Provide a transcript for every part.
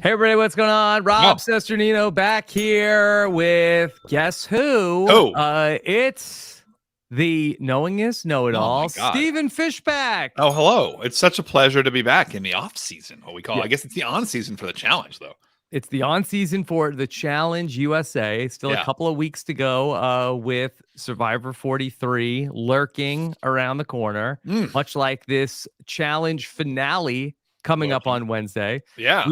Hey everybody, what's going on? Rob Cesternino back here with guess who? It's the knowingest know-it-all, Stephen Fishbach. Oh, hello. It's such a pleasure to be back in the off-season, what we call. I guess it's the on-season for the challenge, though. It's the on-season for the Challenge USA. Still a couple of weeks to go with Survivor 43 lurking around the corner, much like this challenge finale coming up on Wednesday.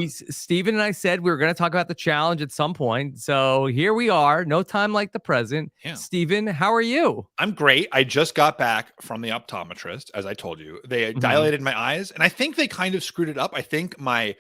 Steven and I said we were going to talk about the challenge at some point. So here we are. No time like the present. Steven, how are you? I'm great. I just got back from the optometrist, as I told you. They dilated my eyes, and I think they kind of screwed it up. I think my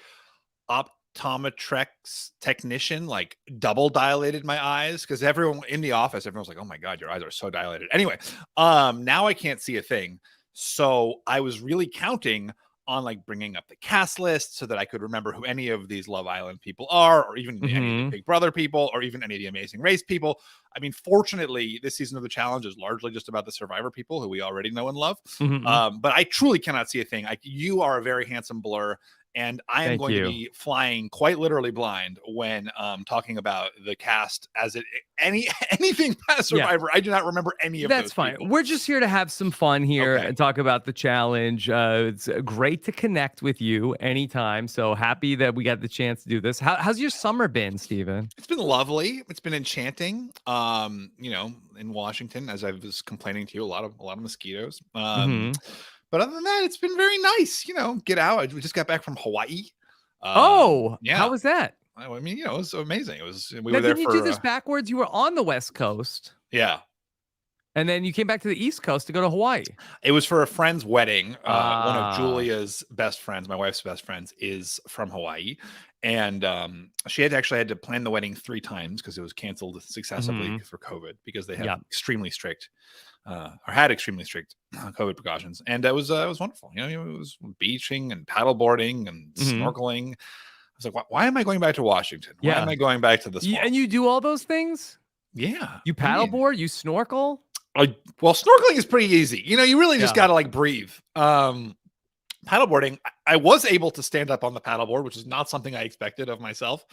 optometrics technician like double dilated my eyes because everyone in the office, everyone's like, oh my God, your eyes are so dilated. Anyway, now I can't see a thing. So I was really counting on like bringing up the cast list so that I could remember who any of these Love Island people are, or even any of the Big Brother people, or even any of the Amazing Race people. I mean, fortunately, this season of the challenge is largely just about the Survivor people who we already know and love. But I truly cannot see a thing. You are a very handsome blur. And I am going to be flying quite literally blind when talking about the cast as anything past Survivor. I do not remember any of those. That's fine. People. We're just here to have some fun here and talk about the challenge. It's great to connect with you anytime. So happy that we got the chance to do this. How's your summer been, Steven? It's been lovely. It's been enchanting. You know, in Washington, as I was complaining to you, a lot of mosquitoes. But other than that, it's been very nice. You know, get out. We just got back from Hawaii. How was that? I mean, you know, it was amazing. It was. We now, were there didn't you do this backwards? You were on the West Coast. Yeah. And then you came back to the East Coast to go to Hawaii. It was for a friend's wedding. One of Julia's best friends, my wife's best friends, is from Hawaii. And she had to plan the wedding 3 times because it was canceled successively for COVID because they have extremely strict had extremely strict COVID precautions. And it was wonderful. You know, it was beaching and paddleboarding and snorkeling. I was like, why am I going back to Washington? Why am I going back to this? And you do all those things? Yeah. You paddleboard, you snorkel? Well, snorkeling is pretty easy. You know, you really just got to like breathe. Paddleboarding, I was able to stand up on the paddleboard, which is not something I expected of myself.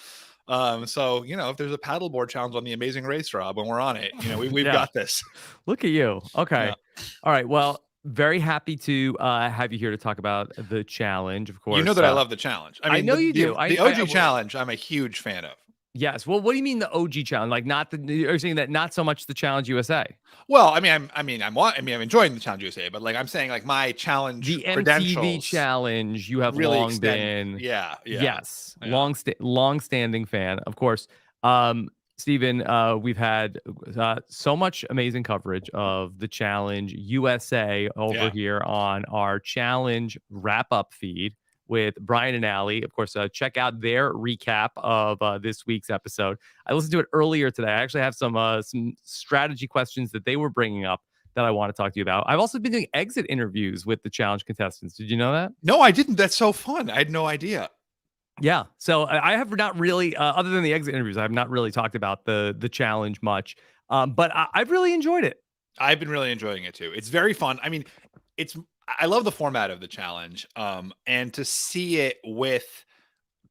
So, you know, if there's a paddleboard challenge on the Amazing Race, Rob, when we're on it, you know, we've got this. Look at you. Okay. Yeah. All right. Well, very happy to have you here to talk about the challenge, of course. You know that I love the challenge. I mean, I know you do. The OG challenge, I'm a huge fan of. Yes. Well, what do you mean the OG challenge? Like you're saying that not so much the Challenge USA? Well, I'm enjoying the Challenge USA, but like I'm saying, like my challenge MTV challenge, you have really long been, long-standing fan, of course. Steven, we've had so much amazing coverage of the Challenge USA over here on our Challenge wrap-up feed with Brian and Allie. Of course, check out their recap of this week's episode. I listened to it earlier today. I actually have some strategy questions that they were bringing up that I want to talk to you about. I've also been doing exit interviews with the challenge contestants. Did you know that? No, I didn't. That's so fun. I had no idea. Yeah. So I have not really, other than the exit interviews, I have not really talked about the challenge much. But I've really enjoyed it. I've been really enjoying it too. It's very fun. I mean, I love the format of the challenge. And to see it with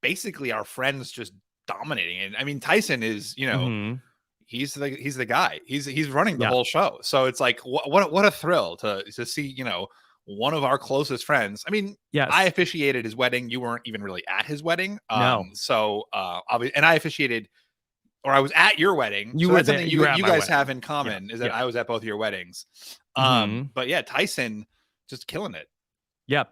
basically our friends just dominating it. I mean, Tyson is, you know, he's the guy. He's running the whole show. So it's like what a thrill to see, you know, one of our closest friends. I mean, I officiated his wedding. You weren't even really at his wedding. No. So and I officiated, or I was at your wedding. You so were that's something you guys have in common is that yeah. I was at both of your weddings. But yeah, Tyson just killing it. Yeah.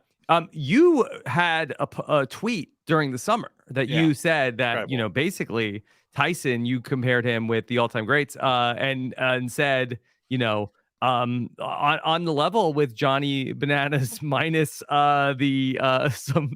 You had a tweet during the summer that you said that, incredible. You know, basically Tyson, you compared him with the all-time greats and said, you know, on the level with Johnny Bananas minus some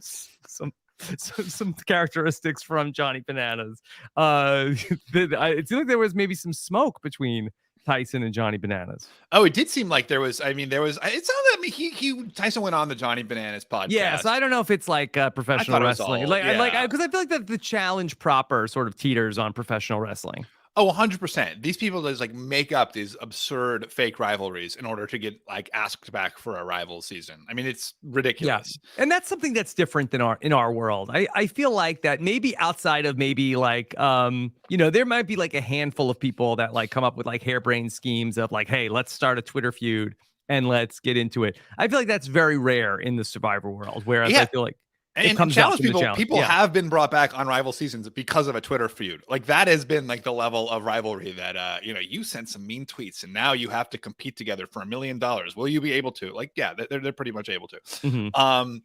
characteristics from Johnny Bananas. It seemed like there was maybe some smoke between Tyson and Johnny Bananas. Oh, it did seem like there was. I mean, there was. It sounded like Tyson went on the Johnny Bananas podcast. Yeah, so I don't know if it's like professional wrestling, because I feel like that the challenge proper sort of teeters on professional wrestling. Oh, 100%. These people just like make up these absurd fake rivalries in order to get like asked back for a rival season. I mean, it's Yeah. ridiculous. And that's something that's different than our world. I feel like that maybe outside of maybe like there might be like a handful of people that like come up with like harebrained schemes of like, hey, let's start a Twitter feud and let's get into it. I feel like that's very rare in the Survivor world. Whereas Yeah. I feel like it And comes up challenge in the people, challenge. people Yeah. have been brought back on rival seasons because of a Twitter feud. Like that has been like the level of rivalry that you sent some mean tweets and now you have to compete together for $1 million. Will you be able to? Like, yeah, they're pretty much able to. Mm-hmm.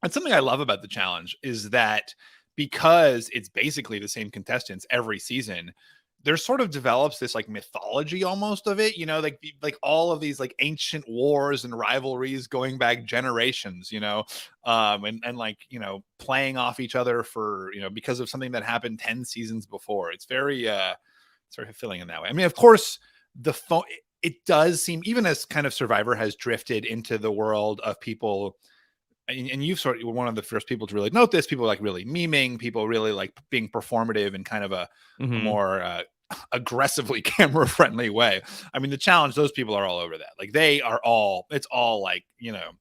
And something I love about the challenge is that because it's basically the same contestants every season, there sort of develops this like mythology almost of it, like all of these like ancient wars and rivalries going back generations, and like, playing off each other for, because of something that happened 10 seasons before. It's very sort of fulfilling in that way. I mean, of course, it does seem, even as kind of Survivor has drifted into the world of people, and you've sort of were one of the first people to really note this. People like really memeing, people really like being performative in kind of a more aggressively camera friendly way. I mean, the challenge, those people are all over that. Like it's all like,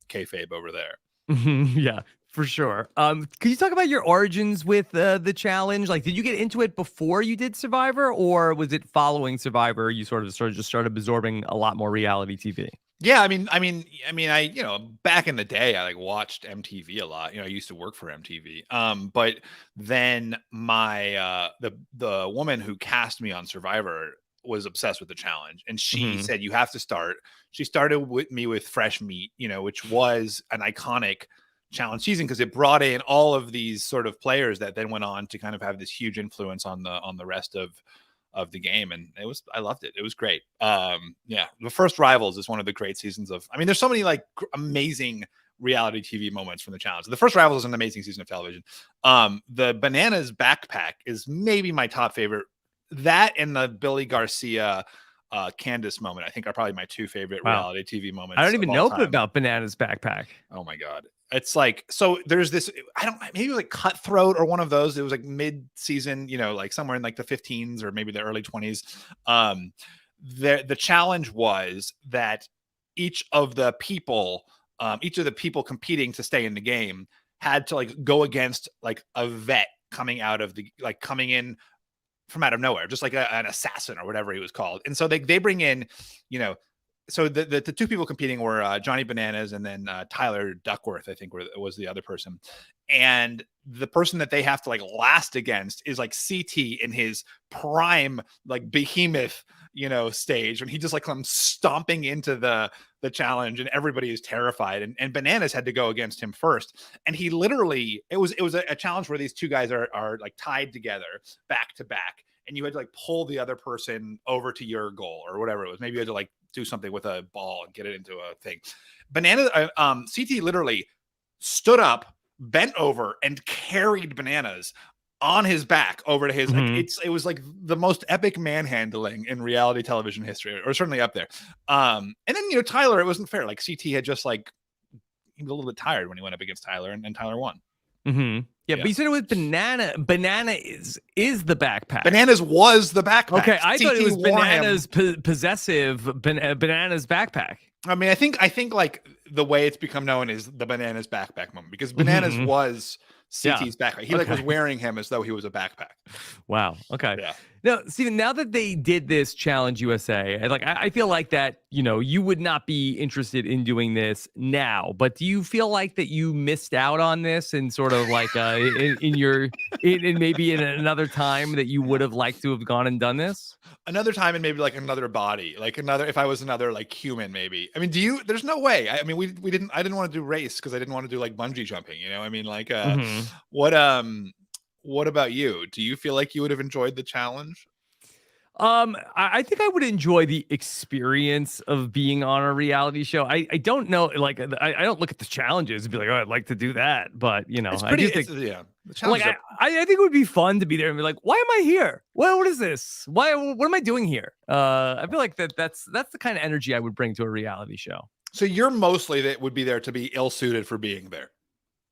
kayfabe over there. Yeah, for sure. Could you talk about your origins with the challenge? Like, did you get into it before you did Survivor, or was it following Survivor you sort of started absorbing a lot more reality TV? Yeah, I mean, I back in the day, I like watched MTV a lot. I used to work for MTV. But then my the woman who cast me on Survivor was obsessed with the challenge, and she said you have to start. She started with me with Fresh Meat, which was an iconic challenge season because it brought in all of these sort of players that then went on to kind of have this huge influence on the rest of the game, and I loved it. It was great. The first Rivals is one of the great seasons of, I mean, there's so many like amazing reality TV moments from the challenge. The first Rivals is an amazing season of television. The Bananas backpack is maybe my top favorite. That and the Billy Garcia Candace moment, I think, are probably my two favorite reality TV moments. I don't even know about Bananas backpack. Oh my God. It's like, so there's this, maybe like Cutthroat or one of those. It was like mid-season, like somewhere in like the 15s or maybe the early 20s. The challenge was that each of the people competing to stay in the game had to like go against like a vet coming in from out of nowhere, just like an assassin or whatever he was called. And so they bring in, so the two people competing were Johnny Bananas and then Tyler Duckworth, I think was the other person. And the person that they have to like last against is like CT in his prime, like behemoth, stage, when he just like comes stomping into the challenge and everybody is terrified. And Bananas had to go against him first. And he literally, it was a challenge where these two guys are like tied together back to back. And you had to like pull the other person over to your goal or whatever it was. Maybe you had to like do something with a ball and get it into a thing. CT literally stood up, bent over, and carried Bananas on his back over to his. It was like the most epic manhandling in reality television history, or certainly up there. And then Tyler, it wasn't fair. Like CT had just like, he was a little bit tired when he went up against Tyler, and Tyler won. Yeah, but you said it was Banana. Banana is the backpack. Bananas was the backpack. Okay, I thought it was Bananas possessive Bananas backpack. I mean, I think like the way it's become known is the Bananas backpack moment, because Bananas was CT's backpack. He like was wearing him as though he was a backpack. Wow. Okay. Yeah. Now, Steven, now that they did this Challenge USA, I feel like that, you would not be interested in doing this now, but do you feel like that you missed out on this and sort of like in maybe in another time that you would have liked to have gone and done this? Another time, and maybe like another body, like if I was another like human, maybe. I mean, there's no way. I mean, I didn't want to do race because I didn't want to do like bungee jumping, I mean, like, what about you? Do you feel like you would have enjoyed the challenge? I think I would enjoy the experience of being on a reality show. I don't know, like I don't look at the challenges and be like, oh, I'd like to do that, but it's pretty. I think it would be fun to be there and be like, why am I here? What is this? What am I doing here? I feel like that's the kind of energy I would bring to a reality show. So you're mostly that would be there to be ill-suited for being there.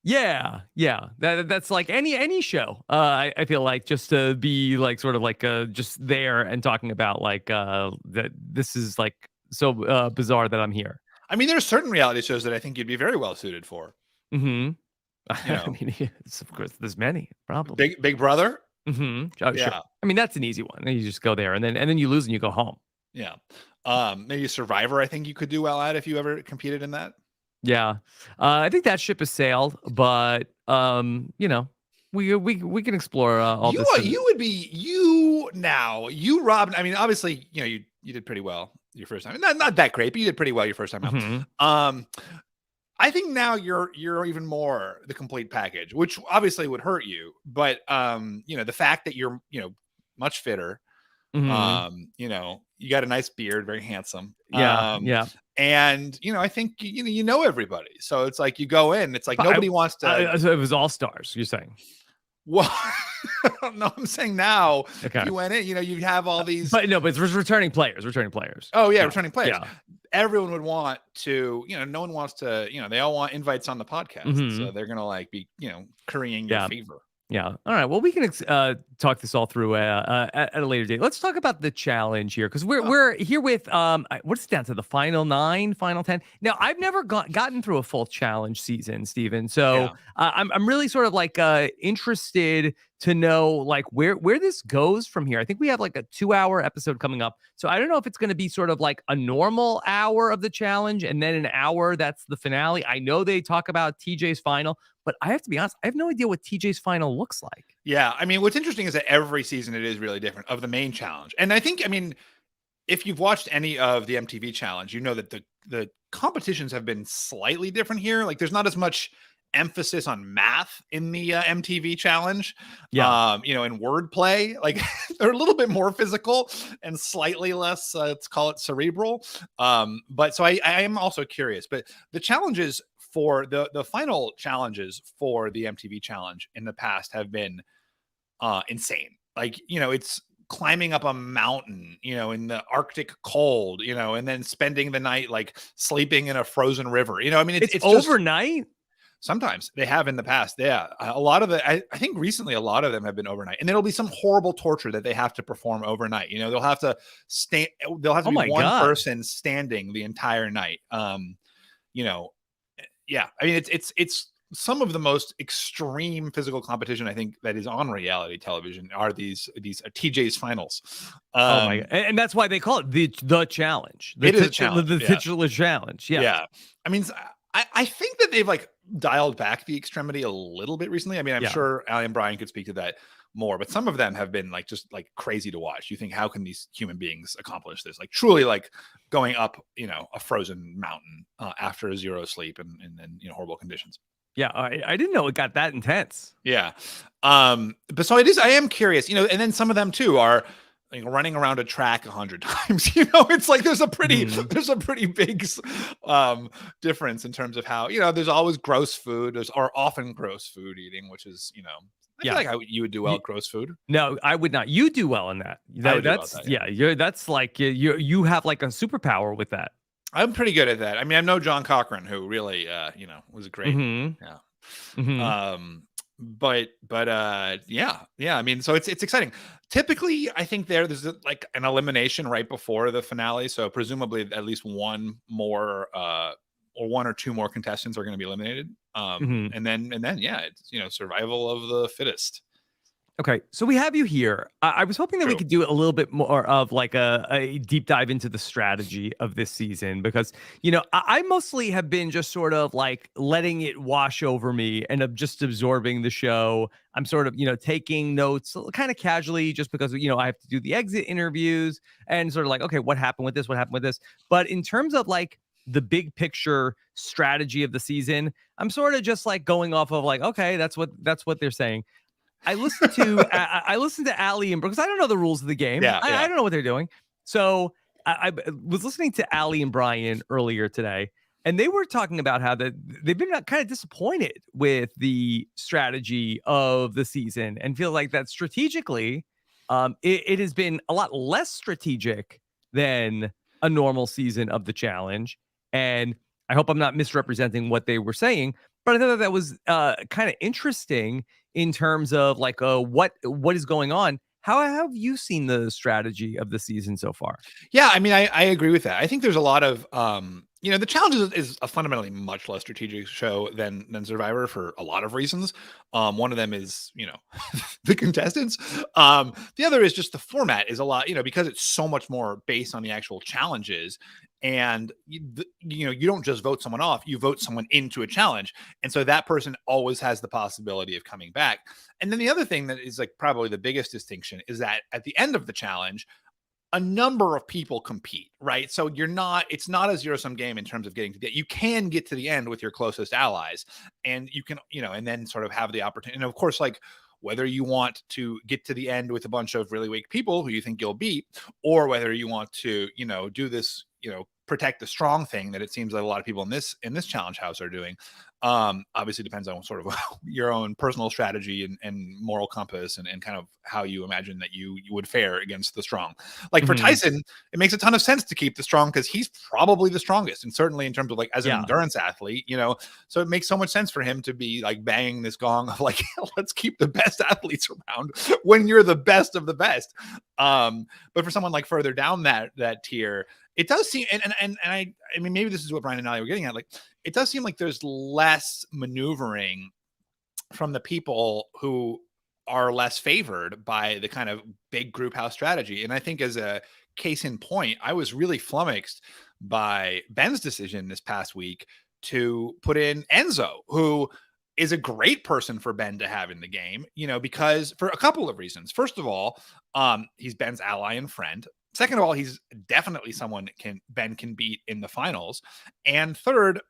Yeah, yeah. That's like any show. I feel like just to be like sort of like just there and talking about like that this is like so bizarre that I'm here. I mean, there's certain reality shows that I think you'd be very well suited for. Mm-hmm. You I know, mean, of course, there's many probably. Big Brother. Mm-hmm. Oh, sure. Yeah, I mean, that's an easy one. You just go there and then you lose and you go home. yeah. Maybe Survivor. I think you could do well at if you ever competed in that. Yeah. I think that ship has sailed, but you know, we can explore all You this. you would be you now. You Rob. I mean, obviously, you did pretty well your first time. Not that great, but you did pretty well your first time out. Mhm. I think now you're even more the complete package, which obviously would hurt you. But the fact that you're much fitter, Mhm. you got a nice beard, very handsome. Yeah, yeah. And I think you know everybody. So it's like you go in, it's like But nobody wants to. so it was all stars, you're saying? Well, no, I'm saying now, if Okay. you went in, you have all these. But no, but it's returning players, returning players. Oh yeah, Yeah. returning players. Yeah. Everyone would want to, no one wants to, they all want invites on the podcast. So Mhm. they're gonna like be, currying your Yeah. favor. Yeah. All right. Well, we can talk this all through at a later date. Let's talk about the challenge here because we're here with what's it down to the final 9, final 10. Now, I've never gotten through a full challenge season, Steven. So Yeah. I'm really sort of like interested to know like where this goes from here. I think we have like a 2-hour episode coming up. So I don't know if it's going to be sort of like a normal hour of the challenge and then an hour that's the finale. I know they talk about TJ's final. But I have to be honest, I have no idea what TJ's final looks like. Yeah. I mean, what's interesting is that every season it is really different of the main challenge. And I think, if you've watched any of the MTV challenge, you know that the competitions have been slightly different here. Like there's not as much emphasis on math in the MTV challenge. Yeah. In wordplay, like they're a little bit more physical and slightly less, let's call it cerebral. But so I am also curious, but the challenges for the final challenges for the MTV challenge in the past have been insane. Like, it's climbing up a mountain, in the Arctic cold, and then spending the night like sleeping in a frozen river. It's just overnight. sometimes they have in the past. Yeah. A lot of I think recently a lot of them have been overnight, and there'll be some horrible torture that they have to perform overnight. They'll have to stay, they'll have to be one person standing the entire night. Yeah, it's some of the most extreme physical competition I think that is on reality television are these TJ's finals. Oh my god, and that's why they call it the challenge. It is a challenge. The titular challenge. Yeah, yeah. I think that they've like dialed back the extremity a little bit recently. I'm sure Allie and Brian could speak to that more, but some of them have been like just like crazy to watch. You think, how can these human beings accomplish this? Like truly like going up, a frozen mountain after a zero sleep and horrible conditions. Yeah, I didn't know it got that intense. Yeah. But so I am curious, and then some of them too are like running around a track 100 times. It's like there's a pretty big difference in terms of how, there's always gross food. There's often gross food eating, which is, I feel like you would do well at gross food. No, I would not. You do well in that. That's like you have like a superpower with that. I'm pretty good at that. I'm no John Cochran, who really, was great. Mm-hmm. Yeah. Mm-hmm. But yeah. So it's exciting. Typically, I think there's like an elimination right before the finale. So presumably at least one more, or one or two more contestants are going to be eliminated. And then, yeah, it's, survival of the fittest. Okay, so we have you here. I was hoping that we could do a little bit more of like a deep dive into the strategy of this season because, I mostly have been just sort of like letting it wash over me and just absorbing the show. I'm sort of, taking notes kind of casually just because, I have to do the exit interviews and sort of like, okay, what happened with this? What happened with this? But in terms of like the big picture strategy of the season, I'm sort of just like going off of like, okay, that's what they're saying. I listened to Allie and because I don't know the rules of the game. I don't know what they're doing. So I was listening to Allie and Brian earlier today, and they were talking about how they've been kind of disappointed with the strategy of the season and feel like that strategically, it has been a lot less strategic than a normal season of the challenge. And I hope I'm not misrepresenting what they were saying. But I thought that was kind of interesting in terms of like what is going on. How have you seen the strategy of the season so far? Yeah, I mean, I agree with that. I think there's a lot of the challenge is a fundamentally much less strategic show than Survivor for a lot of reasons. One of them is, the contestants. The other is just the format is a lot, because it's so much more based on the actual challenges. And you don't just vote someone off, you vote someone into a challenge. And so that person always has the possibility of coming back. And then the other thing that is like probably the biggest distinction is that at the end of the challenge, a number of people compete, right? So it's not a zero sum game in terms of getting to the, you can get to the end with your closest allies, and you can, and then sort of have the opportunity. And of course, like whether you want to get to the end with a bunch of really weak people who you think you'll beat, or whether you want to, do this, protect the strong thing that it seems like a lot of people in this challenge house are doing. Obviously depends on sort of your own personal strategy and moral compass and kind of how you imagine that you would fare against the strong. Like for Tyson, it makes a ton of sense to keep the strong because he's probably the strongest, and certainly in terms of like as an endurance athlete, so it makes so much sense for him to be like banging this gong of like, let's keep the best athletes around when you're the best of the best. But for someone like further down that tier, it does seem, and I mean, maybe this is what Brian and I were getting at. Like, it does seem like there's less maneuvering from the people who are less favored by the kind of big group house strategy. And I think as a case in point, I was really flummoxed by Ben's decision this past week to put in Enzo, who is a great person for Ben to have in the game, because for a couple of reasons. First of all, he's Ben's ally and friend. Second of all, he's definitely someone Ben can beat in the finals. And third,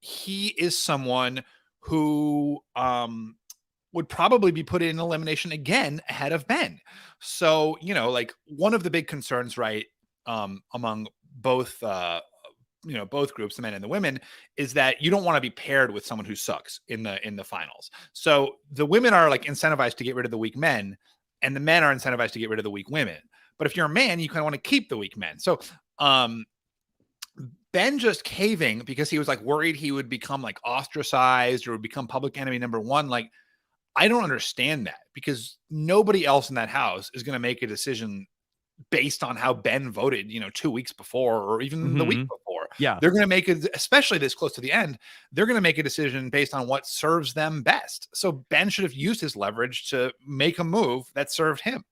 he is someone who would probably be put in elimination again ahead of Ben. So, like one of the big concerns, right, among both both groups, the men and the women, is that you don't want to be paired with someone who sucks in the finals. So the women are like incentivized to get rid of the weak men, and the men are incentivized to get rid of the weak women. But if you're a man, you kind of want to keep the weak men. So Ben just caving because he was like worried he would become like ostracized or would become public enemy number one. Like, I don't understand that, because nobody else in that house is going to make a decision based on how Ben voted, 2 weeks before or even the week before. Yeah. They're going to make it, especially this close to the end, they're going to make a decision based on what serves them best. So Ben should have used his leverage to make a move that served him.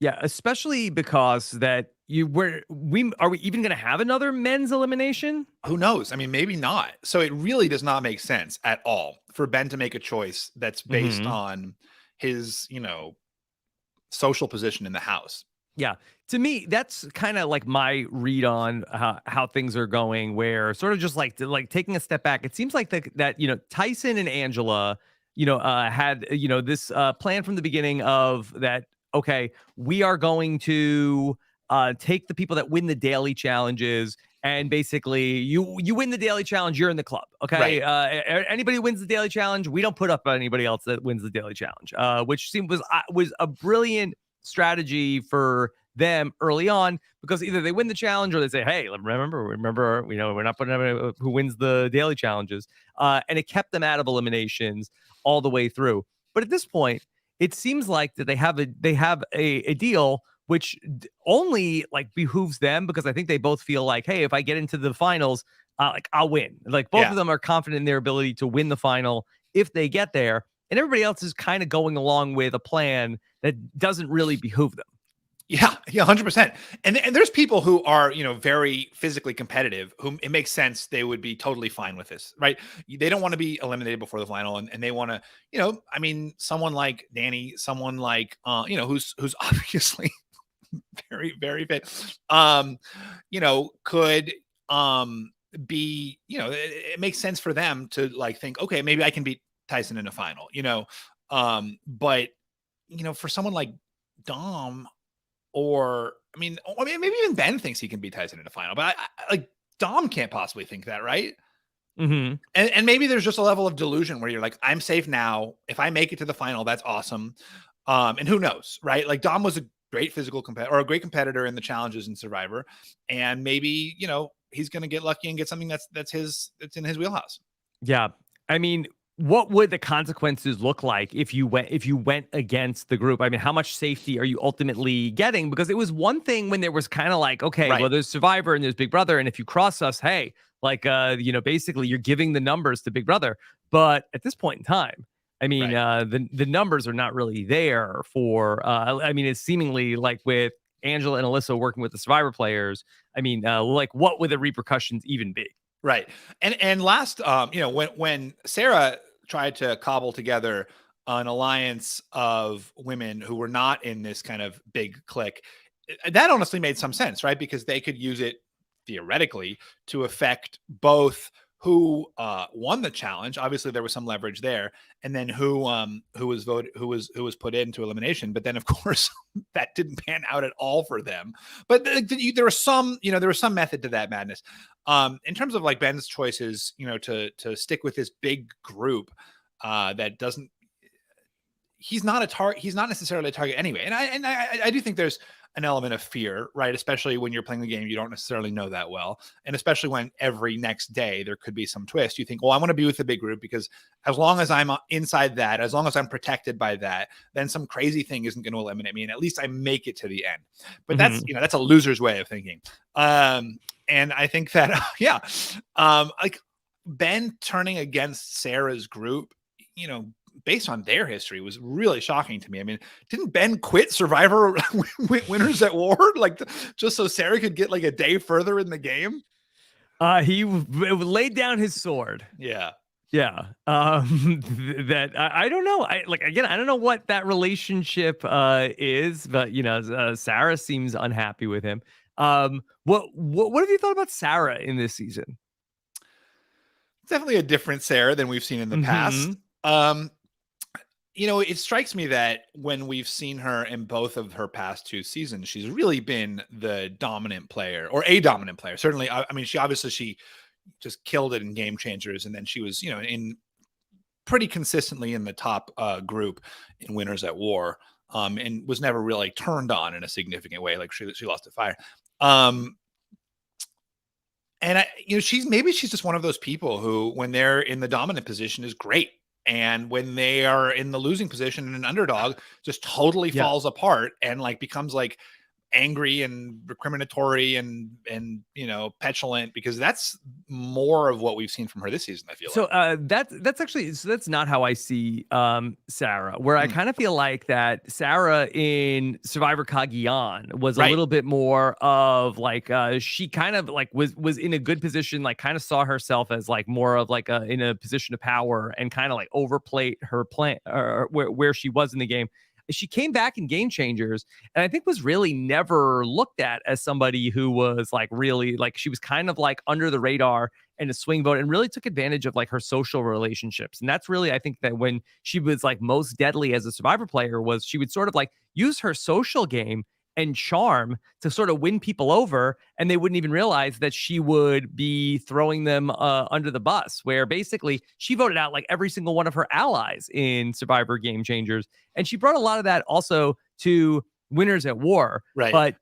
Yeah, especially because that are we even going to have another men's elimination? Who knows? I mean, maybe not. So it really does not make sense at all for Ben to make a choice that's based on his, social position in the house. Yeah. To me, that's kind of like my read on how things are going, where sort of just like taking a step back. It seems like that Tyson and Angela, had, this plan from the beginning of that. Okay, we are going to take the people that win the daily challenges, and basically you win the daily challenge, you're in the club. Okay, right. Anybody who wins the daily challenge, we don't put up anybody else that wins the daily challenge, which was a brilliant strategy for them early on, because either they win the challenge or they say, hey, remember, we're not putting up who wins the daily challenges, and it kept them out of eliminations all the way through. But at this point, it seems like that they have a deal which only like behooves them, because I think they both feel like, hey, if I get into the finals, like I'll win. Like both of them are confident in their ability to win the final if they get there, and everybody else is kind of going along with a plan that doesn't really behoove them. Yeah, 100%. And there's people who are, very physically competitive, whom it makes sense they would be totally fine with this, right? They don't want to be eliminated before the final, and they want to, I mean, someone like Danny, someone like, who's obviously very, very fit, could be, it makes sense for them to like think, okay, maybe I can beat Tyson in a final, but, for someone like Dom, or I mean, maybe even Ben thinks he can beat Tyson in a final, but I like Dom can't possibly think that, right? And maybe there's just a level of delusion where you're like, I'm safe now. If I make it to the final, that's awesome. And who knows, right? Like Dom was a great physical competitor, or a great competitor in the challenges in Survivor, and maybe he's going to get lucky and get something that's in his wheelhouse. Yeah. I mean, what would the consequences look like if you went against the group? I mean, how much safety are you ultimately getting? Because it was one thing when there was kind of like, okay, Right. well, there's Survivor and there's Big Brother, and if you cross us, hey, like, basically you're giving the numbers to Big Brother. But at this point in time, I mean, Right. the numbers are not really there for. I mean, it's seemingly like with Angela and Alyssa working with the Survivor players. I mean, like, what would the repercussions even be? Right. And last, when Sarah tried to cobble together an alliance of women who were not in this kind of big clique, that honestly made some sense, right? Because they could use it theoretically to affect both who won the challenge. Obviously, there was some leverage there, and then who was put into elimination. But then, of course, that didn't pan out at all for them. But there was some method to that madness. In terms of like Ben's choices, to stick with this big group that doesn't. He's not a target. He's not necessarily a target anyway. And I do think there's an element of fear, right? Especially when you're playing the game, you don't necessarily know that well. And especially when every next day there could be some twist. You think, well, I want to be with the big group because as long as I'm inside that, as long as I'm protected by that, then some crazy thing isn't going to eliminate me. And at least I make it to the end. But that's a loser's way of thinking. And I think that, like Ben turning against Sarah's group, based on their history was really shocking to me. I mean, didn't Ben quit Survivor Winners at War like just so Sarah could get like a day further in the game? He laid down his sword. Yeah. Yeah. That I don't know. I don't know what that relationship is, but Sarah seems unhappy with him. What have you thought about Sarah in this season? Definitely a different Sarah than we've seen in the past. It strikes me that when we've seen her in both of her past two seasons, she's really been the dominant player or a dominant player. Certainly, I mean, she just killed it in Game Changers, and then she was, in pretty consistently in the top group in Winners at War, and was never really turned on in a significant way. Like she lost to Fire. And she's just one of those people who, when they're in the dominant position, is great. And when they are in the losing position and an underdog, just totally falls apart and like becomes like angry and recriminatory and petulant, because that's more of what we've seen from her this season, I feel like. That's not how I see Sarah, where I kind of feel like that Sarah in Survivor Cagayan was a little bit more of like she kind of like was in a good position, like kind of saw herself as like more of like in a position of power and kind of like overplayed her plan or where she was in the game. She came back in Game Changers and I think was really never looked at as somebody who was like really like she was kind of like under the radar and a swing vote and really took advantage of like her social relationships. And that's really, I think that when she was like most deadly as a Survivor player was she would sort of like use her social game and charm to sort of win people over, and they wouldn't even realize that she would be throwing them under the bus, where basically she voted out like every single one of her allies in Survivor Game Changers. And she brought a lot of that also to Winners at War. Right. But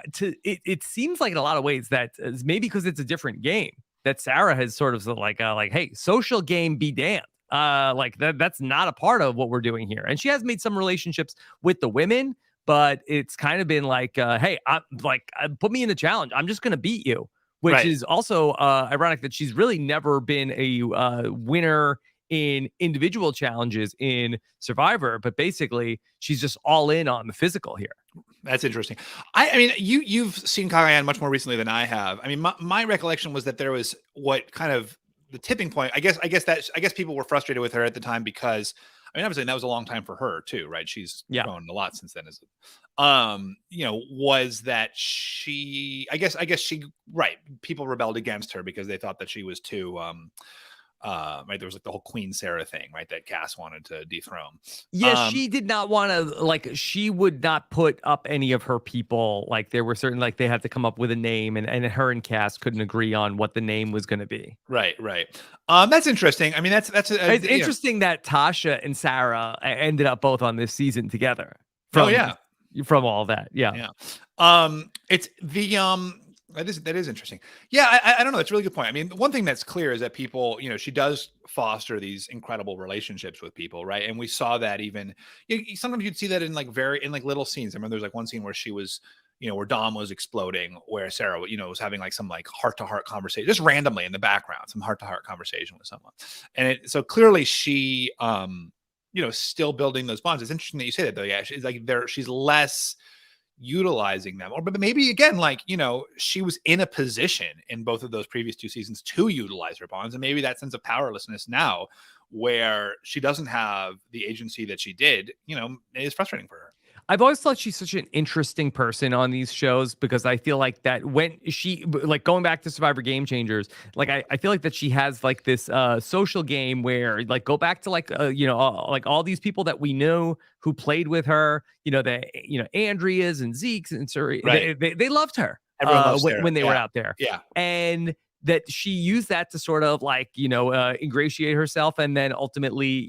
it seems like in a lot of ways that maybe because it's a different game that Sarah has sort of like, hey, social game be damned. Like that's not a part of what we're doing here. And she has made some relationships with the women, but it's kind of been like, hey, put me in the challenge. I'm just going to beat you, which is also ironic that she's really never been a winner in individual challenges in Survivor, but basically she's just all in on the physical here. That's interesting. I mean, you've seen Cagayan much more recently than I have. I mean, my recollection was that there was what kind of the tipping point. I guess people were frustrated with her at the time because, I mean, obviously that was a long time for her too, right? She's grown a lot since then. Was that she? I guess she. Right, people rebelled against her because they thought that she was too. Right, there was like the whole Queen Sarah thing, right? That Cass wanted to dethrone. Yeah, she did not want to. Like, she would not put up any of her people. Like, there were certain like they had to come up with a name, and her and Cass couldn't agree on what the name was going to be. Right. That's interesting. I mean, that's it's interesting that Tasha and Sarah ended up both on this season together. From all that, yeah. It's the That is interesting. Yeah, I don't know. That's a really good point. I mean, one thing that's clear is that people, she does foster these incredible relationships with people, right? And we saw that even sometimes you'd see that in like little scenes. I remember there's like one scene where she was, where Dom was exploding, where Sarah, was having like some like heart to heart conversation, just randomly in the background, some heart to heart conversation with someone. And so clearly she, still building those bonds. It's interesting that you say that though. Yeah, she's less utilizing them, but maybe again, like she was in a position in both of those previous 2 seasons to utilize her bonds, and maybe that sense of powerlessness now where she doesn't have the agency that she did is frustrating for her. I've always thought she's such an interesting person on these shows because I feel like that when she, like going back to Survivor Game Changers, like I feel like that she has like this social game where like go back to like like all these people that we know who played with her, Andreas and Zeke's and Suri, right. they loved her when they were out there. Yeah. And that she used that to sort of like, ingratiate herself and then ultimately,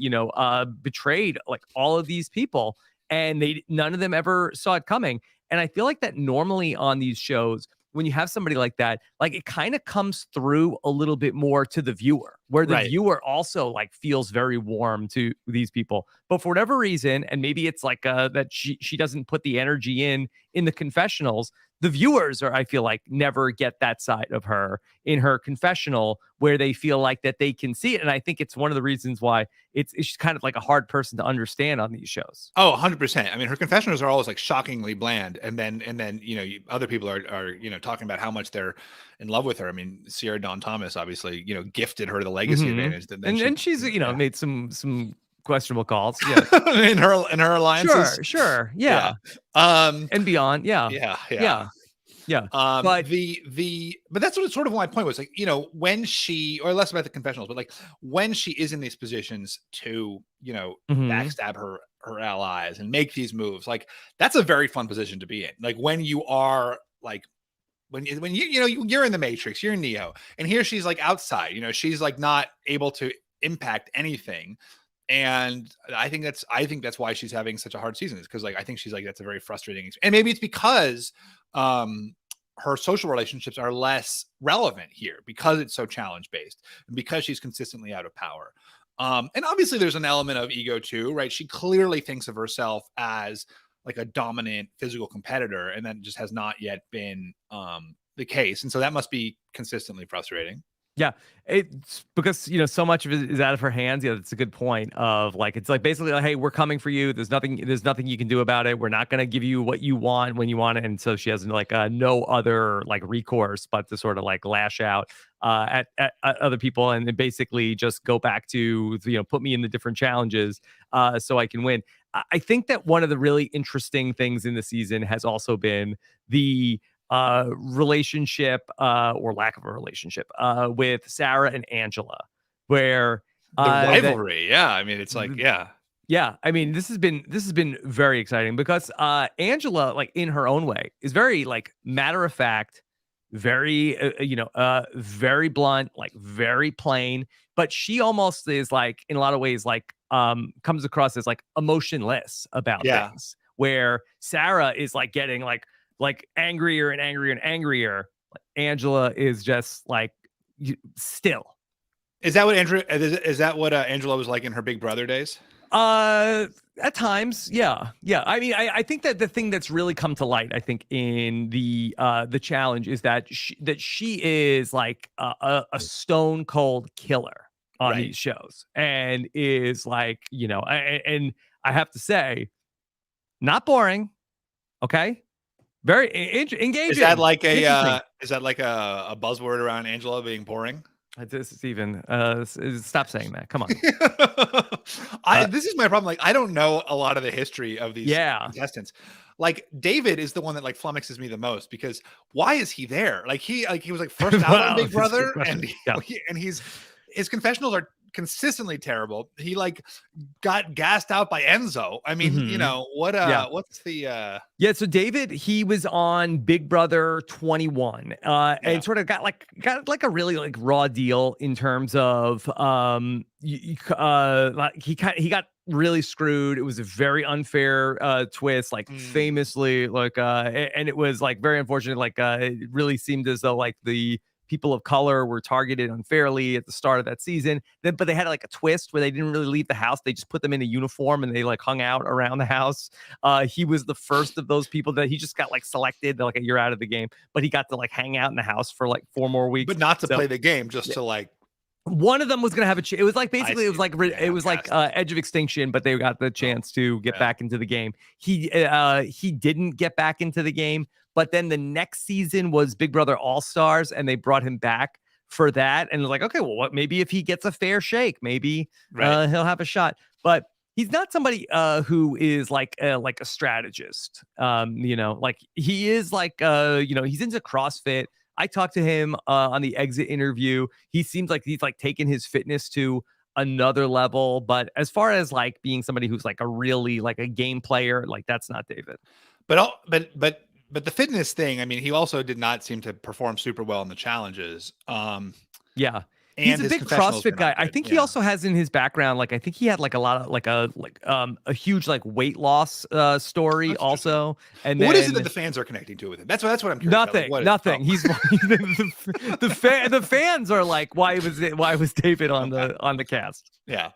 betrayed like all of these people. And none of them ever saw it coming. And I feel like that normally on these shows, when you have somebody like that, like it kind of comes through a little bit more to the viewer, where the viewer also like feels very warm to these people. But for whatever reason, and maybe it's like that she doesn't put the energy in the confessionals, the viewers I feel like never get that side of her in her confessional where they feel like that they can see it. And I think it's one of the reasons why it's kind of like a hard person to understand on these shows. Oh, 100%. I mean, her confessionals are always like shockingly bland. And then, other people are talking about how much they're in love with her. I mean, Sierra Dawn Thomas, obviously, gifted her the legacy advantage. And she's, made some questionable calls. Yeah. in her alliances. Sure. Yeah. And beyond. Yeah. But but that's what sort of my point was, like, when she, or less about the confessionals, but like when she is in these positions to, backstab her allies and make these moves, like that's a very fun position to be in. Like when you are like, when you're in the Matrix, you're in Neo, and here she's like outside, she's like not able to impact anything. And I think that's why she's having such a hard season, is because like I think she's like, that's a very frustrating, and maybe it's because her social relationships are less relevant here because it's so challenge based and because she's consistently out of power. And obviously there's an element of ego too, right? She clearly thinks of herself as like a dominant physical competitor, and that just has not yet been the case. And so that must be consistently frustrating. Yeah, it's because so much of it is out of her hands. Yeah, that's a good point. Of like, it's like basically like, hey, we're coming for you. There's nothing you can do about it. We're not going to give you what you want when you want it. And so she has like no other like recourse but to sort of like lash out at other people and then basically just go back to put me in the different challenges so I can win. I think that one of the really interesting things in the season has also been the relationship or lack of a relationship with Sarah and Angela, where the rivalry. I mean, it's like, yeah. I mean, this has been very exciting because Angela, like in her own way, is very like matter of fact, very very blunt, like very plain, but she almost is like in a lot of ways like comes across as like emotionless about things, where Sarah is like getting like angrier and angrier and angrier. Angela is just like still. Is that what Angela was like in her Big Brother days? At times, yeah. I mean, I think that the thing that's really come to light, I think, in the challenge is that she is like a stone cold killer on these shows, and is like and I have to say, not boring. Okay. Very engaging. Is that like a buzzword around Angela being boring? This is even stop saying that. Come on. This is my problem. Like, I don't know a lot of the history of these contestants. Like, David is the one that like flummoxes me the most, because why is he there? Like he was like first out on Big Brother, and his confessionals are consistently terrible. He like got gassed out by Enzo. I mean, you know, what's the Yeah, so David, he was on Big Brother 21, and sort of got like a really like raw deal in terms of like he got really screwed. It was a very unfair twist, like famously, like and it was like very unfortunate. Like it really seemed as though like the people of color were targeted unfairly at the start of that season. Then, but they had like a twist where they didn't really leave the house. They just put them in a uniform and they like hung out around the house. He was the first of those people that he just got like selected like a year out of the game, but he got to like hang out in the house for like 4 more weeks. But not to play the game, just to like. One of them was gonna have it was like basically it was like edge of extinction, but they got the chance to get back into the game. He didn't get back into the game, but then the next season was Big Brother All Stars, and they brought him back for that. And like, okay, well, what? Maybe if he gets a fair shake, maybe he'll have a shot. But he's not somebody who is like a strategist. You know, like he is like you know, he's into CrossFit. I talked to him on the exit interview. He seems like he's like taken his fitness to another level. But as far as like being somebody who's like a really like a game player, like that's not David. But the fitness thing, I mean, he also did not seem to perform super well in the challenges. Yeah. He's a big CrossFit guy. I think he also has in his background, like I think he had like a lot of like a huge like weight loss story also. And what is it that the fans are connecting to with him? That's what I'm curious nothing. about. Like, nothing. He's the fans are like, why was David on the cast? Yeah.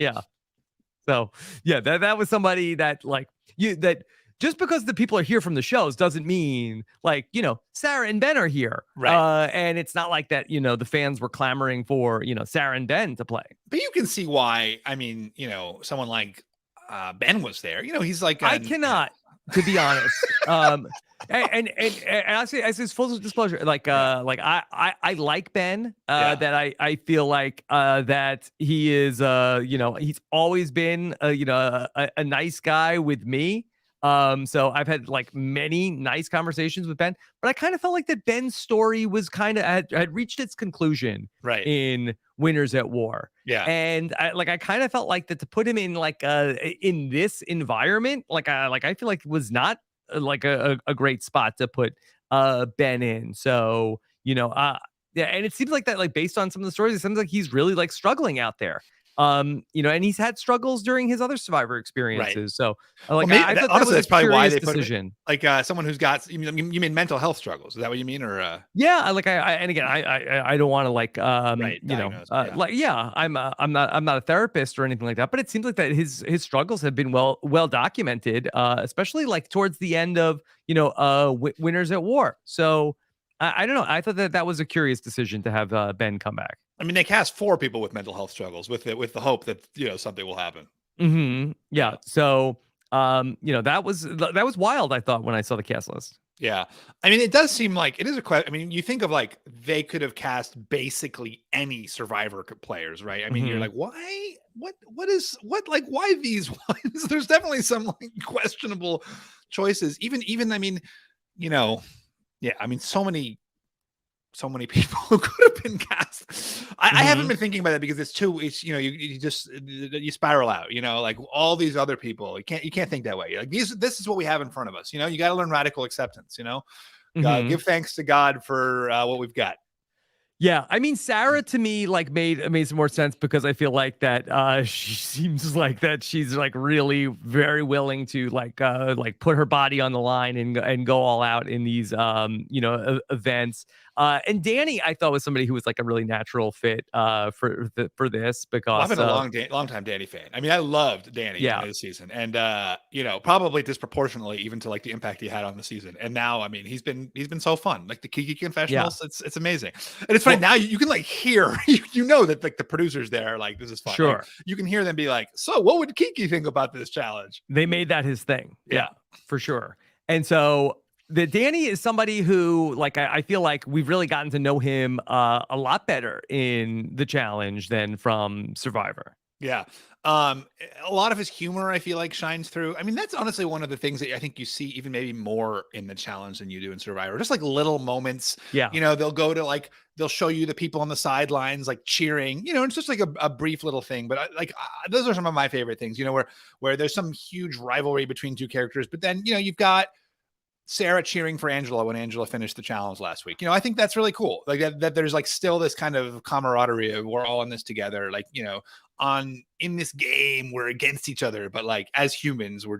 So yeah, that was somebody that like that. Just because the people are here from the shows doesn't mean like, you know, Sarah and Ben are here. Right. And it's not like that, you know, the fans were clamoring for, you know, Sarah and Ben to play. But you can see why, I mean, you know, someone like Ben was there. You know, he's like I cannot, to be honest. And I say full disclosure, like I like Ben. That I feel like that he is you know, he's always been you know, a nice guy with me. So I've had like many nice conversations with Ben, but I kind of felt like that Ben's story was kind of had reached its conclusion in Winners at War. Yeah. And I kind of felt like that to put him in like in this environment, like I feel like it was not like a great spot to put Ben in. So, you know, yeah, and it seems like that, like based on some of the stories, it seems like he's really like struggling out there. You know, and he's had struggles during his other Survivor experiences. So, like, well, I thought honestly, that was that's probably why they decision. Put like someone who's got you mean mental health struggles. Is that what you mean, or yeah, like and again, I don't want to like you know like I'm not a therapist or anything like that, but it seems like that his struggles have been well documented, especially like towards the end of you know Winners at War. So I don't know. I thought that was a curious decision to have Ben come back. I mean, they cast 4 people with mental health struggles with the hope that you know something will happen. Yeah. So, you know, that was wild. I thought when I saw the cast list. Yeah, I mean, it does seem like it is a question. I mean, you think of like they could have cast basically any Survivor players, right? I mean, you're like, why? Like, why these ones? There's definitely some like questionable choices. Even I mean, you know, yeah, I mean, so many people who could have been cast. I haven't been thinking about that because it's you know, you spiral out, you know, like all these other people, you can't think that way. Like this is what we have in front of us. You know, you got to learn radical acceptance, you know, give thanks to God for what we've got. Yeah, I mean, Sarah to me like made some more sense because I feel like that she seems like that she's like really very willing to like put her body on the line and go all out in these you know events. And Danny, I thought was somebody who was like a really natural fit for this because I've been a long time Danny fan. I mean, I loved Danny this season, and you know, probably disproportionately even to like the impact he had on the season. And now, I mean, he's been so fun. Like the Kiki confessionals, it's amazing. And it's funny now you can like hear you know that like the producers there are like, this is fun. Sure, like, you can hear them be like, so what would Kiki think about this challenge? They made that his thing. Yeah, for sure. And so. The Danny is somebody who, like, I feel like we've really gotten to know him a lot better in the challenge than from Survivor. Yeah. A lot of his humor, I feel like, shines through. I mean, that's honestly one of the things that I think you see even maybe more in the challenge than you do in Survivor. Just like little moments, Yeah. they'll go to like, they'll show you the people on the sidelines, like cheering, it's just like a brief little thing. But those are some of my favorite things, where there's some huge rivalry between two characters, but then, you've got Sarah cheering for Angela when Angela finished the challenge last week. I think that's really cool. Like that there's like still this kind of camaraderie of we're all in this together. Like, in this game, we're against each other, but like as humans, we're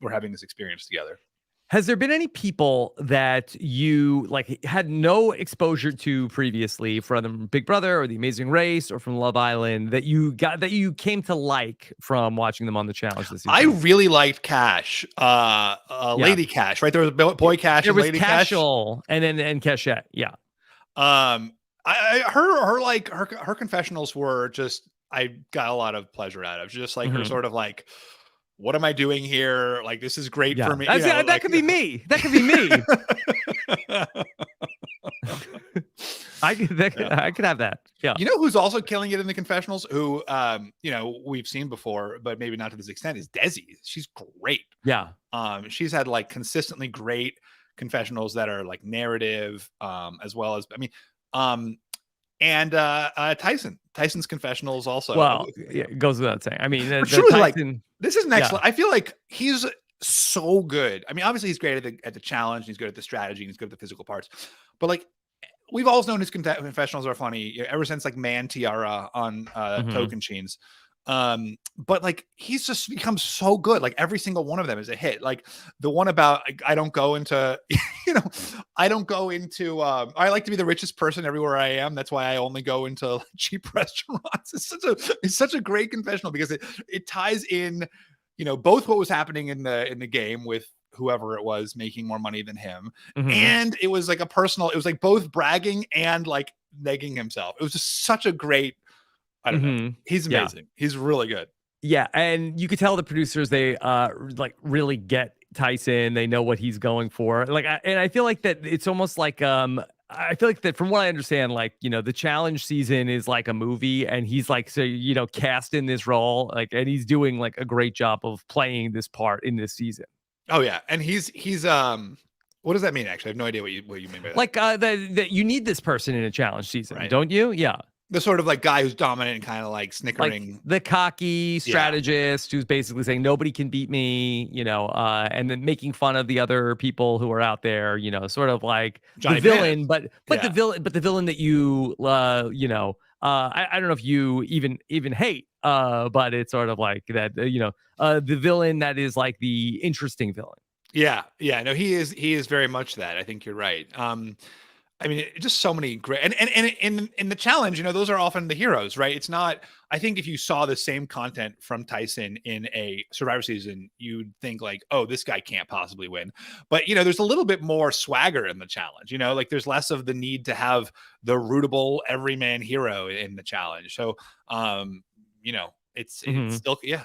having this experience together. Has there been any people that you like had no exposure to previously from Big Brother or The Amazing Race or from Love Island that you came to like from watching them on the challenge this season? I really liked Cash, Lady Cash, right? There was Boy Cash and Lady Cash. And then Cachette. Yeah. Her confessionals were just, I got a lot of pleasure out of just like her sort of like, what am I doing here? Like, this is great for me. That could be me. That could be me. I could have that. Yeah. Who's also killing it in the confessionals, who, we've seen before, but maybe not to this extent, is Desi. She's great. Yeah. She's had like consistently great confessionals that are like narrative, as well as, and Tyson's confessionals also. Well, it goes without saying. I mean, Tyson, this is next. I feel like he's so good. I mean, obviously he's great at the challenge. He's good at the strategy. And he's good at the physical parts. But like, we've always known his confessionals are funny ever since like Man Tiara on Tocantins. But like, he's just become so good. Like every single one of them is a hit. Like the one about, I don't go into, I like to be the richest person everywhere I am. That's why I only go into cheap restaurants. It's such a great confessional because it ties in, both what was happening in the game with whoever it was making more money than him. And it was like it was like both bragging and like negging himself. It was just such a great, I don't know. He's amazing. Yeah. He's really good. Yeah, and you could tell the producers, they like really get Tyson. They know what he's going for. Like, I feel like that it's almost like I feel like that from what I understand, like, the challenge season is like a movie, and he's like, so, cast in this role, like, and he's doing like a great job of playing this part in this season. Oh yeah, and he's what does that mean? Actually, I have no idea what you mean by that. Like that you need this person in a challenge season, right? Don't you? Yeah. The sort of like guy who's dominant and kind of like snickering, like the cocky strategist who's basically saying nobody can beat me, and then making fun of the other people who are out there, sort of like Johnny the villain, but the villain that you, I don't know if you even hate, but it's sort of like that, the villain that is like the interesting villain. Yeah. No, he is very much that. I think you're right. I mean, just so many great, and in the challenge, those are often the heroes, right? It's not, I think if you saw the same content from Tyson in a Survivor season, you'd think like, oh, this guy can't possibly win. But, there's a little bit more swagger in the challenge, like there's less of the need to have the rootable everyman hero in the challenge. So, it's still, yeah.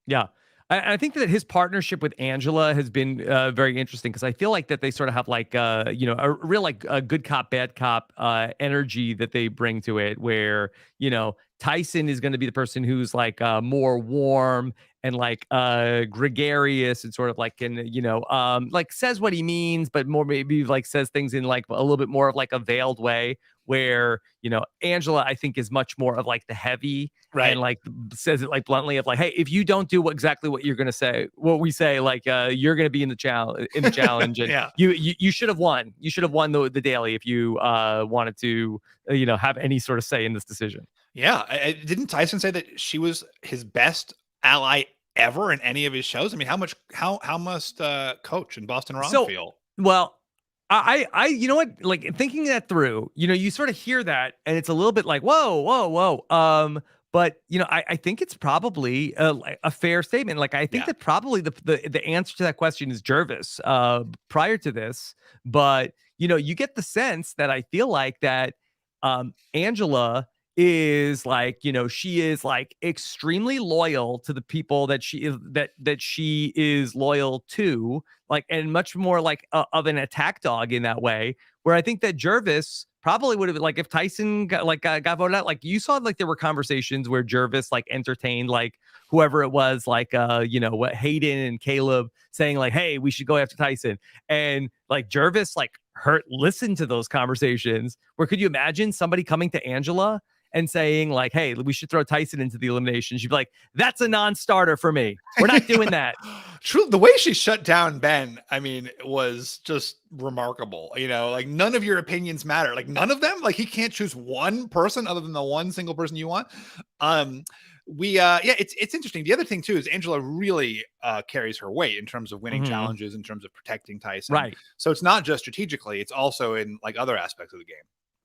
Yeah. I think that his partnership with Angela has been very interesting, because I feel like that they sort of have like, a real like a good cop, bad cop energy that they bring to it, where, Tyson is going to be the person who's like more warm and like gregarious and sort of like, like says what he means, but more maybe like says things in like a little bit more of like a veiled way, where, Angela, I think, is much more of like the heavy, right, and like says it like bluntly of like, hey, if you don't do exactly what you're going to say, what we say, like, you're going to be in the challenge, and yeah. you should have won. You should have won the daily if you wanted to, have any sort of say in this decision. Yeah. Didn't Tyson say that she was his best ally ever in any of his shows? I mean, how must Coach and Boston Ron feel? Well, I you know what, like thinking that through, you sort of hear that and it's a little bit like, whoa. But, I think it's probably a fair statement. Like, I think that probably the answer to that question is Jervis prior to this. But, you get the sense that I feel like that Angela is like, she is like extremely loyal to the people that she is loyal to, like, and much more like of an attack dog in that way, where I think that Jervis probably would have, like, if Tyson got voted out, like you saw, like there were conversations where Jervis like entertained like whoever it was, like what Hayden and Caleb saying like, hey, we should go after Tyson. And like Jervis like listened to those conversations. Where could you imagine somebody coming to Angela and saying like, hey, we should throw Tyson into the elimination? She'd be like, that's a non-starter for me. We're not doing that. True. The way she shut down Ben, I mean, was just remarkable. Like none of your opinions matter. Like none of them. Like he can't choose one person other than the one single person you want. It's interesting. The other thing too is Angela really carries her weight in terms of winning challenges, in terms of protecting Tyson. Right. So it's not just strategically, it's also in like other aspects of the game.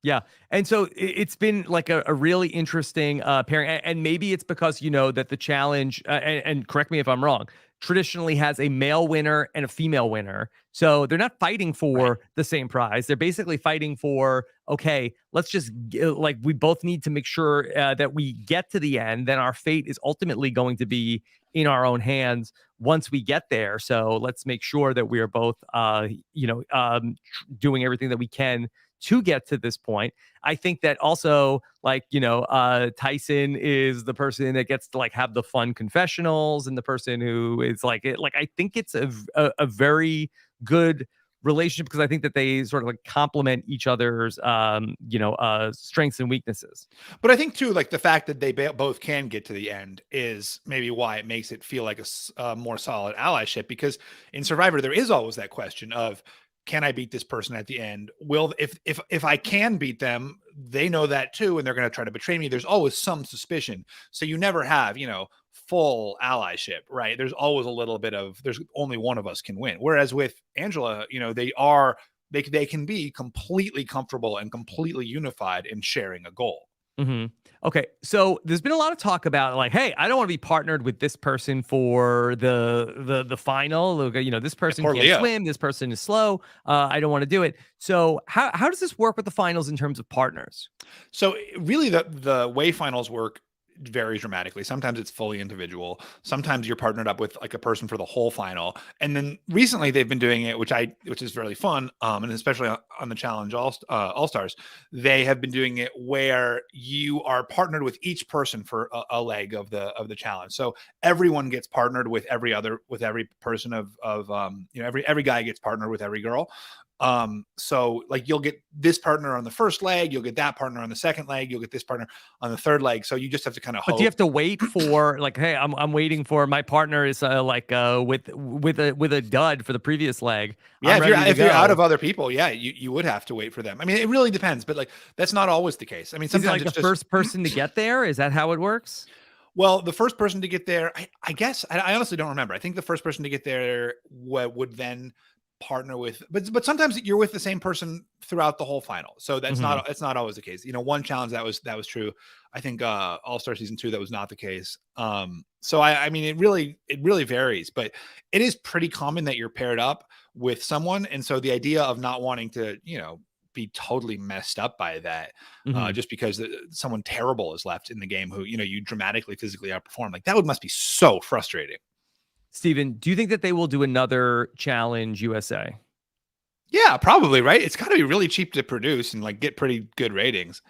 Yeah. And so it's been like a really interesting pairing. And maybe it's because, that the challenge, and correct me if I'm wrong, traditionally has a male winner and a female winner. So they're not fighting for the same prize. They're basically fighting for, okay, let's just like, we both need to make sure that we get to the end. Then our fate is ultimately going to be in our own hands once we get there. So let's make sure that we are both, doing everything that we can to get to this point. I think that also, like, Tyson is the person that gets to like have the fun confessionals, and the person who is like it. Like, I think it's a very good relationship, because I think that they sort of like complement each other's strengths and weaknesses. But I think too, like the fact that they both can get to the end is maybe why it makes it feel like a more solid allyship, because in Survivor there is always that question of, can I beat this person at the end? Will, if I can beat them, they know that too, and they're going to try to betray me. There's always some suspicion. So you never have, full allyship, right? There's always a little bit of, there's only one of us can win. Whereas with Angela, they can be completely comfortable and completely unified in sharing a goal. Okay, so there's been a lot of talk about like, hey, I don't want to be partnered with this person for the final. This person can't swim. This person is slow. I don't want to do it. So how does this work with the finals in terms of partners? So really, the way finals work varies dramatically. Sometimes it's fully individual. Sometimes you're partnered up with like a person for the whole final. And then recently they've been doing it, which is really fun. And especially on the challenge all stars, they have been doing it where you are partnered with each person for a leg of the challenge. So everyone gets partnered with every person every guy gets partnered with every girl. So like you'll get this partner on the first leg, you'll get that partner on the second leg, you'll get this partner on the third leg. So you just have to kind of hope. But do you have to wait for like, hey, I'm waiting for my partner is with a dud for the previous leg. Yeah, if you're out of other people, yeah, you would have to wait for them. I mean, it really depends, but like that's not always the case. I mean, sometimes it's the first person to get there. Is that how it works? Well, the first person to get there, I guess I honestly don't remember. I think the first person to get there would then partner with, but sometimes you're with the same person throughout the whole final. So that's not always the case. One challenge that was true. I think All-Star season 2, that was not the case. So I mean, it really varies, but it is pretty common that you're paired up with someone. And so the idea of not wanting to, be totally messed up by that, just because someone terrible is left in the game who, you dramatically physically outperform, like that must be so frustrating. Steven, do you think that they will do another Challenge USA? Yeah, probably, right? It's got to be really cheap to produce and like get pretty good ratings.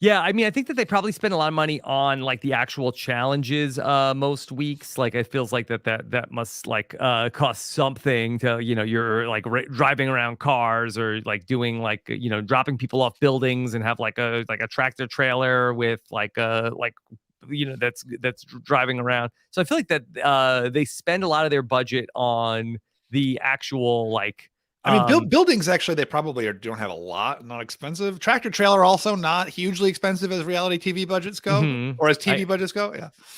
Yeah, I mean, I think that they probably spend a lot of money on like the actual challenges most weeks. Like it feels like that must like cost something to, you're like driving around cars, or like doing like, dropping people off buildings, and have like a tractor trailer with that's driving around. So I feel like that they spend a lot of their budget on the actual like, I mean, buildings actually, they probably don't have a lot, not expensive. Tractor trailer also not hugely expensive as reality TV budgets go, or as TV budgets go.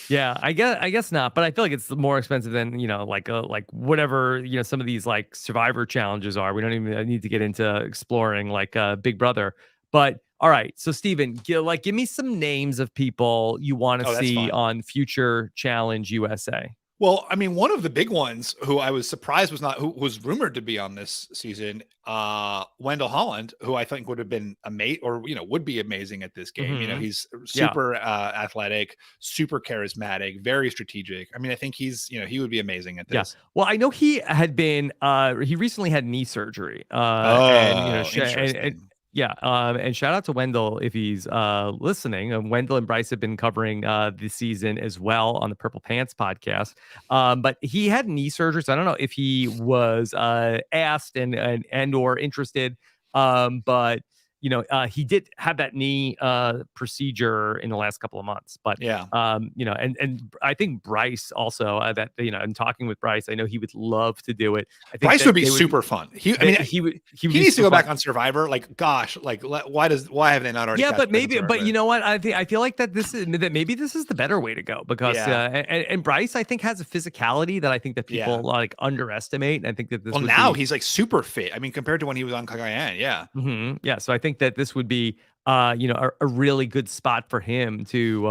Yeah, I guess not, but I feel like it's more expensive than like whatever some of these like Survivor challenges are. We don't even need to get into exploring like Big Brother, but. All right, so Steven, give me some names of people you want to see on future Challenge USA. Well, I mean, one of the big ones who I was surprised was not who was rumored to be on this season, Wendell Holland, who I think would have been would be amazing at this game. Mm-hmm. He's Yeah. super athletic, super charismatic, very strategic. I mean, I think he would be amazing at Yeah. this. Well, I know he had been he recently had knee surgery. And Oh, interesting. yeah, and shout out to Wendell if he's listening. Wendell and Bryce have been covering the season as well on the Purple Pants podcast. But he had knee surgery, so I don't know if he was asked and or interested. But he did have that knee procedure in the last couple of months. But Yeah. and I think Bryce also I'm talking with Bryce. I know he would love to do it. I think Bryce would be super fun. He needs to go back on Survivor. Like, gosh, like why have they not already? Yeah, but you know what? I feel like maybe this is the better way to go because and Bryce I think has a physicality that I think that people like underestimate. And I think that he's like super fit. I mean, compared to when he was on Cagayan, yeah. Mm-hmm. Yeah, so I think that this would be a really good spot for him to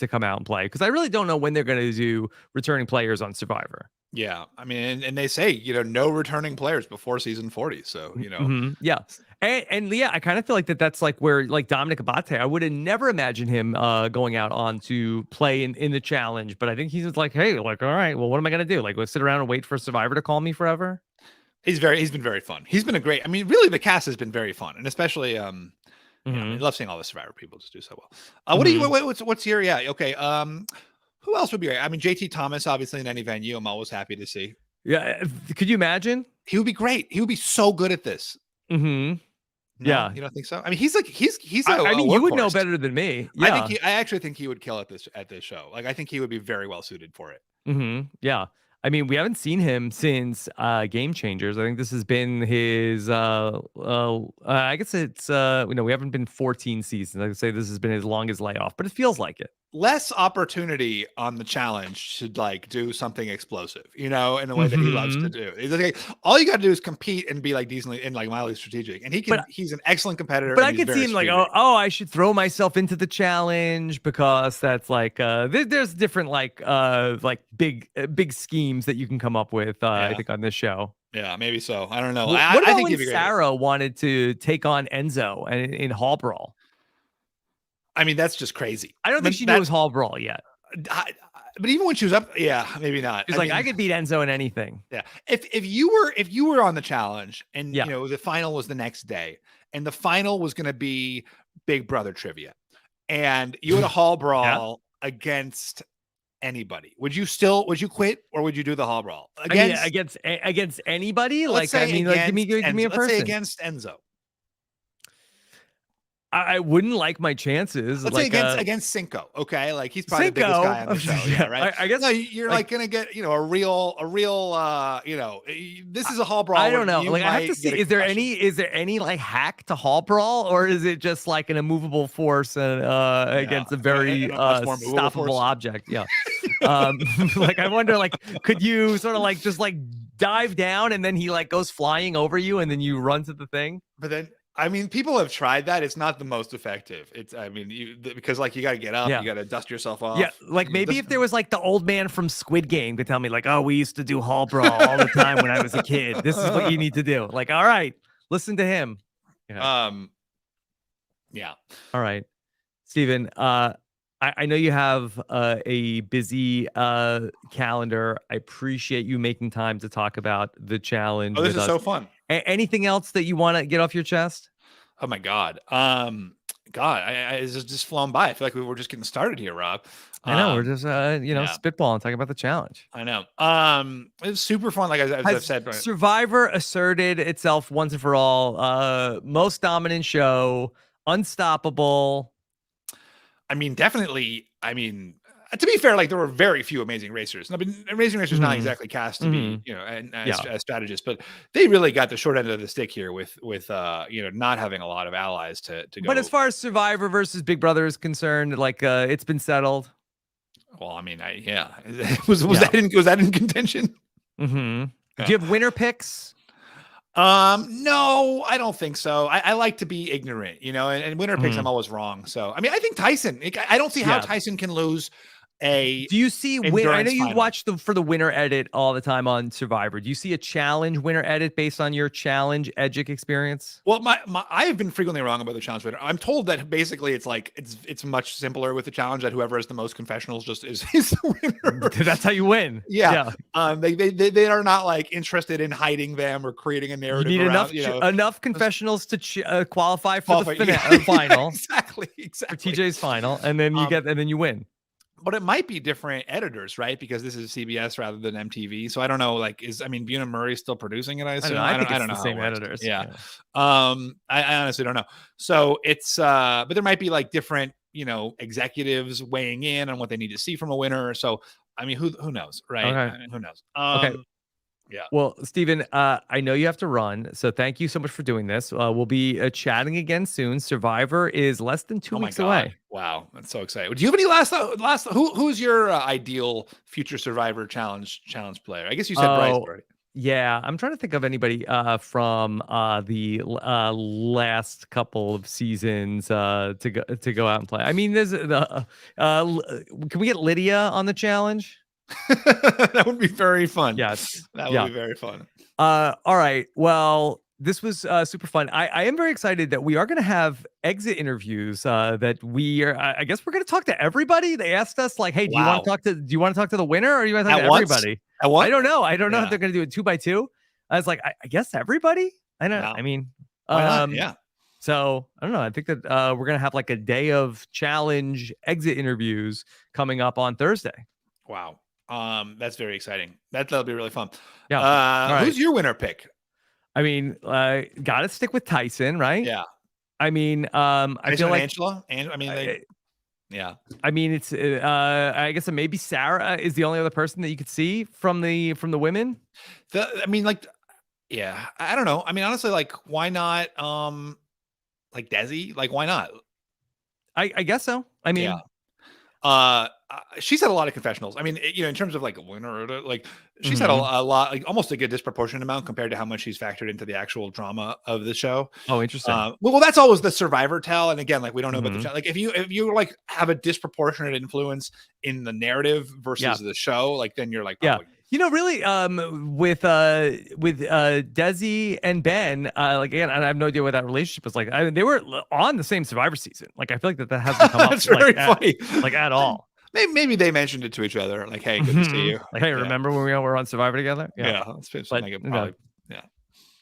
come out and play because I really don't know when they're going to do returning players on Survivor. Yeah, I mean, and they say no returning players before season 40. So mm-hmm. Yeah, and yeah, I kind of feel like that's like where like Dominic Abate, I would have never imagined him going out on to play in the challenge, but I think he's just like, hey, like, all right, well, what am I gonna do? Like, we'll sit around and wait for Survivor to call me forever? He's been very fun. He's been a great. I mean, really, the cast has been very fun, and especially I love seeing all the Survivor people just do so well. What's your okay? Who else would be great? I mean, JT Thomas, obviously in any venue, I'm always happy to see. Yeah, could you imagine? He would be great. He would be so good at this. Mm-hmm. No, yeah, you don't think so? I mean, he's. I mean, you would know better than me. Yeah, I actually think he would kill at this show. Like, I think he would be very well suited for it. Mm-hmm. Yeah. I mean, we haven't seen him since Game Changers. I think this has been his I guess it's we haven't been 14 seasons. I would say this has been his longest layoff, but it feels like it. Less opportunity on the challenge to like do something explosive, in the way that he loves to do. It's like, all you got to do is compete and be like decently and like mildly strategic. And he's an excellent competitor. But I could see him like, I should throw myself into the challenge because that's like there's different like big schemes that you can come up with. I think on this show. Yeah, maybe so. I don't know. What about when Sarah wanted to take on Enzo and in Hall Brawl? I mean, that's just crazy. I don't think she knew it was Hall Brawl yet. But even when she was up, yeah, maybe not. She's I could beat Enzo in anything. Yeah. If you were on the challenge and the final was the next day and the final was going to be Big Brother trivia and you had a Hall Brawl against anybody, would you quit or would you do the Hall Brawl against anybody? Give me a person. Let's say against Enzo. I wouldn't like my chances. Let's say against Cinco, okay? Like he's probably the biggest guy on the show, yeah, right? I guess you're like gonna get a real this is a Hall Brawl. I don't know. Like I have to see. Is there any like hack to Hall Brawl, or is it just like an immovable force against a very stoppable object? Yeah. Like I wonder, like could you sort of like just like dive down and then he like goes flying over you and then you run to the thing? But then. I mean, people have tried that. It's not the most effective. Because like you got to get up, you got to dust yourself off. Yeah, like maybe if there was like the old man from Squid Game could tell me like, oh, we used to do Hall Brawl all the time when I was a kid. This is what you need to do. Like, all right, listen to him. Yeah. All right, Steven. I know you have a busy calendar. I appreciate you making time to talk about the challenge. Oh, this is so fun. Anything else that you want to get off your chest? Oh my God. It's just flown by. I feel like we were just getting started here, Rob. I know we're just spitballing, talking about the challenge. I know. It's super fun. Like I've said, Survivor asserted itself once and for all. Most dominant show, unstoppable. I mean, definitely. I mean, to be fair, like there were very few amazing racers. I mean, Amazing Racers not exactly cast to be, as strategists, but they really got the short end of the stick here with not having a lot of allies to go. But as far as Survivor versus Big Brother is concerned, like it's been settled. Well, I mean, was that in contention? Mm-hmm. Do you have winner picks? No, I don't think so. I like to be ignorant, and winner picks, I'm always wrong. So, I mean, I think Tyson, I don't see how Tyson can lose a Do you see I know endurance you final. watch for the winner edit all the time on Survivor. Do you see a challenge winner edit based on your challenge Edgic experience? Well, I have been frequently wrong about the challenge winner. I'm told that basically it's much simpler with the challenge, that whoever has the most confessionals just is the winner. That's how you win. Yeah. They are not like interested in hiding them or creating a narrative You need around, enough confessionals to qualify for qualify. the final. Exactly. For TJ's final, and then you win. But it might be different editors, right? Because this is CBS rather than MTV. So I don't know. Like, Buna Murray still producing it? I assume. I think I it's don't know the how same it works. editors. Yeah. I honestly don't know. So it's but there might be like different, executives weighing in on what they need to see from a winner. So I mean, who knows, right? Okay. I mean, who knows? Okay. Yeah. Well, Steven, I know you have to run, so thank you so much for doing this. We'll be chatting again soon. Survivor is less than 2 weeks away. Wow, that's so exciting. Do you have any last? Who's your ideal future Survivor challenge player? I guess you said Bryce already. Yeah, I'm trying to think of anybody from the last couple of seasons to go out and play. I mean, there's can we get Lydia on the challenge? That would be very fun. Yes, that would be very fun. All right. Well, this was super fun. I am very excited that we are going to have exit interviews. That we are. I guess we're going to talk to everybody. They asked us like, "Hey, do you want to talk to the winner, or do you want to talk to everybody?" I don't know. I don't know if they're going to do it 2 by 2. I was like, I guess everybody. I don't. I mean, why not? Yeah. So I don't know. I think that we're going to have like a day of challenge exit interviews coming up on Thursday. Wow. That's very exciting. That'll be really fun. Yeah. Who's your winner pick? I mean, gotta stick with Tyson, right? Yeah. I mean, I feel like Angela, and I mean, yeah. I mean, it's I guess maybe Sarah is the only other person that you could see from the women. I mean, like, yeah, I don't know. I mean, honestly, like, why not? Like Desi, like, why not? I guess so. I mean, she's had a lot of confessionals. I mean, in terms of like a winner, like she's had a lot, like almost like a disproportionate amount compared to how much she's factored into the actual drama of the show. Oh, interesting. Well, that's always the Survivor tell. And again, like we don't know about the like if you like have a disproportionate influence in the narrative versus the show, like then you're like, really, with Desi and Ben, like again, I have no idea what that relationship is like. I mean, they were on the same Survivor season. Like, I feel like that hasn't come up. That's very funny. At all. Maybe they mentioned it to each other, like, "Hey, good to see you." Like, "Hey, remember when we were on Survivor together?" Yeah.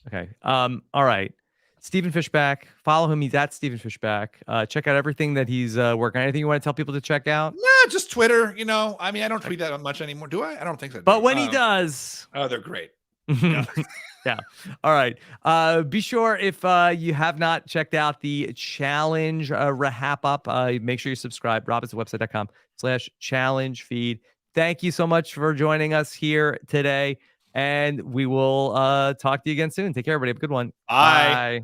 Okay. All right. Stephen Fishbach, follow him. He's at Stephen Fishbach. Check out everything that he's working on. Anything you want to tell people to check out? Nah, just Twitter. I mean, I don't tweet that much anymore. Do I? I don't think so. But when he does, they're great. Yeah. All right. Be sure if you have not checked out the challenge RHAP up, make sure you subscribe. robinsonwebsite.com/challenge feed. Thank you so much for joining us here today. And we will talk to you again soon. Take care, everybody. Have a good one. Bye.